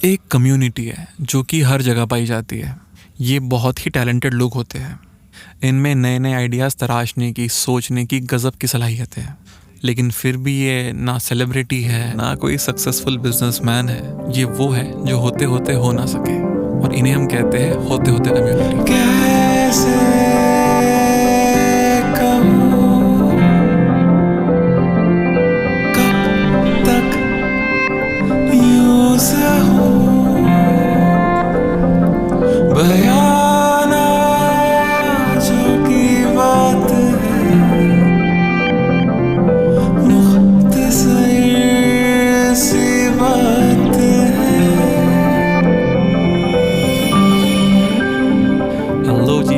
एक कम्युनिटी है जो कि हर जगह पाई जाती है। ये बहुत ही टैलेंटेड लोग होते हैं। इनमें नए नए आइडियाज़ तराशने की, सोचने की गज़ब की सलाहियत है। लेकिन फिर भी ये ना सेलिब्रिटी है, ना कोई सक्सेसफुल बिजनेसमैन है। ये वो है जो होते होते हो ना सके, और इन्हें हम कहते हैं होते होते कम्युनिटी।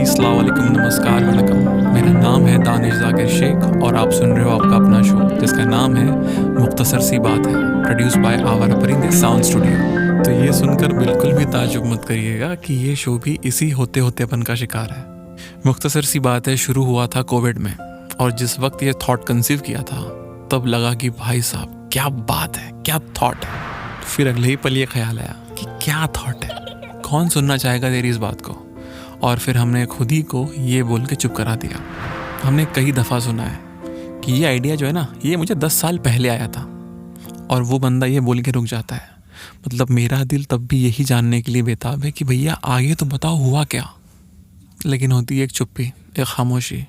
अस्सलाम वालेकुम, नमस्कार, वणकम। मेरा नाम है दानिश जाकिर शेख और आप सुन रहे हो आपका अपना शो जिसका नाम है मुख्तसर सी बात है, प्रोड्यूस बाय आवारा परिंदे साउंड स्टूडियो। तो ये सुनकर बिल्कुल भी ताज्जुब मत करिएगा कि ये शो भी इसी होते होतेपन का शिकार है। मुख्तसर सी बात है शुरू हुआ था कोविड में, और जिस वक्त ये थॉट कंसीव किया था तब लगा कि भाई साहब क्या बात है, क्या थॉट है। फिर अगले ही पल ये ख्याल आया कि क्या थॉट है, कौन सुनना चाहेगा तेरी इस बात को। और फिर हमने खुद ही को ये बोल के चुप करा दिया। हमने कई दफ़ा सुना है कि ये आइडिया जो है ना, ये मुझे 10 साल पहले आया था, और वो बंदा ये बोल के रुक जाता है। मतलब मेरा दिल तब भी यही जानने के लिए बेताब है कि भैया आगे तो बताओ हुआ क्या। लेकिन होती है एक चुप्पी, एक खामोशी।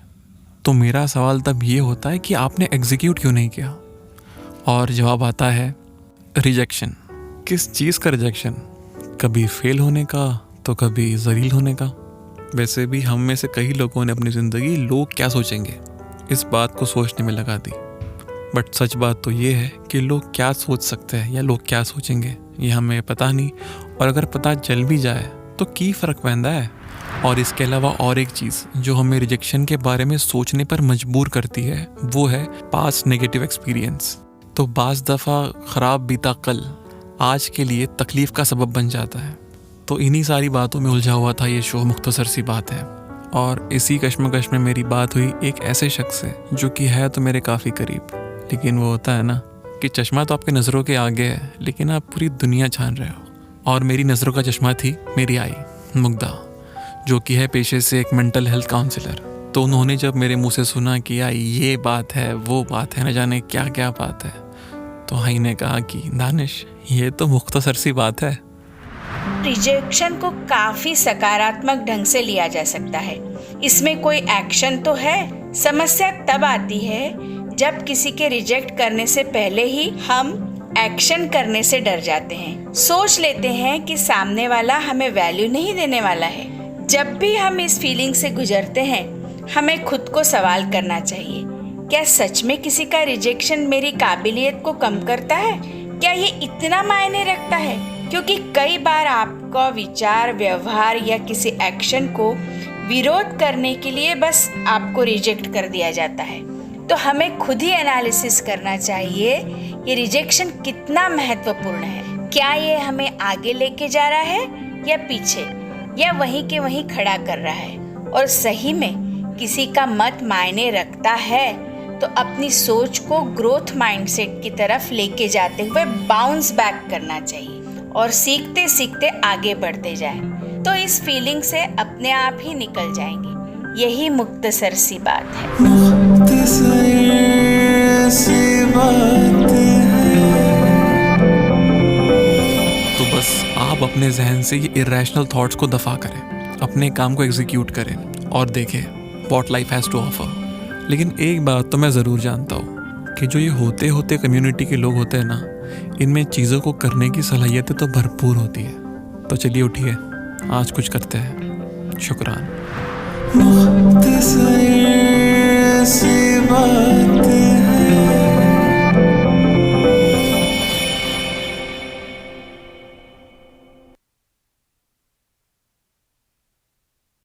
तो मेरा सवाल तब ये होता है कि आपने एग्जीक्यूट क्यों नहीं किया। और जवाब आता है रिजेक्शन। किस चीज़ का रिजेक्शन? कभी फेल होने का तो कभी जलील होने का। वैसे भी हम में से कई लोगों ने अपनी ज़िंदगी लोग क्या सोचेंगे इस बात को सोचने में लगा दी। बट सच बात तो ये है कि लोग क्या सोच सकते हैं या लोग क्या सोचेंगे ये हमें पता नहीं, और अगर पता चल भी जाए तो की फ़र्क पैंदा है। और इसके अलावा और एक चीज़ जो हमें रिजेक्शन के बारे में सोचने पर मजबूर करती है वो है पास्ट नेगेटिव एक्सपीरियंस। तो बाज़ दफ़ा ख़राब बीता कल आज के लिए तकलीफ़ का सबब बन जाता है। तो इन्हीं सारी बातों में उलझा हुआ था ये शो मुख्तसर सी बात है। और इसी कश्मकश में मेरी बात हुई एक ऐसे शख्स से जो कि है तो मेरे काफ़ी करीब, लेकिन वो होता है ना कि चश्मा तो आपके नज़रों के आगे है लेकिन आप पूरी दुनिया छान रहे हो। और मेरी नज़रों का चश्मा थी मेरी आई मुग्धा, जो कि है पेशे से एक मेंटल हेल्थ काउंसलर। तो उन्होंने जब मेरे मुँह से सुना कि आई ये बात है, वो बात है, न जाने क्या क्या बात है, तो आई ने कहा कि दानिश ये तो मुख्तसर सी बात है। रिजेक्शन को काफी सकारात्मक ढंग से लिया जा सकता है। इसमें कोई एक्शन तो है। समस्या तब आती है जब किसी के रिजेक्ट करने से पहले ही हम एक्शन करने से डर जाते हैं। सोच लेते हैं कि सामने वाला हमें वैल्यू नहीं देने वाला है। जब भी हम इस फीलिंग से गुजरते हैं हमें खुद को सवाल करना चाहिए, क्या सच में किसी का रिजेक्शन मेरी काबिलियत को कम करता है? क्या ये इतना मायने रखता है? क्योंकि कई बार आपका विचार, व्यवहार या किसी एक्शन को विरोध करने के लिए बस आपको रिजेक्ट कर दिया जाता है। तो हमें खुद ही एनालिसिस करना चाहिए ये रिजेक्शन कितना महत्वपूर्ण है। क्या ये हमें आगे लेके जा रहा है या पीछे, या वहीं के वहीं खड़ा कर रहा है। और सही में किसी का मत मायने रखता है तो अपनी सोच को ग्रोथ माइंडसेट की तरफ लेके जाते हुए बाउंस बैक करना चाहिए और सीखते सीखते आगे बढ़ते जाएं। तो इस फीलिंग से अपने आप ही निकल जाएंगे। यही मुख्तसर सी बात है। तो बस आप अपने जहन से ये इरेशनल थॉट्स को दफा करें, अपने काम को एग्जीक्यूट करें और देखें what life has to offer. लेकिन एक बात तो मैं ज़रूर जानता हूँ कि जो ये होते होते कम्युनिटी के लोग होते हैं ना, इनमें चीज़ों को करने की सलाहियतें तो भरपूर होती है। तो चलिए उठिए, आज कुछ करते हैं। शुक्रान। मुख्तसर सी बात है।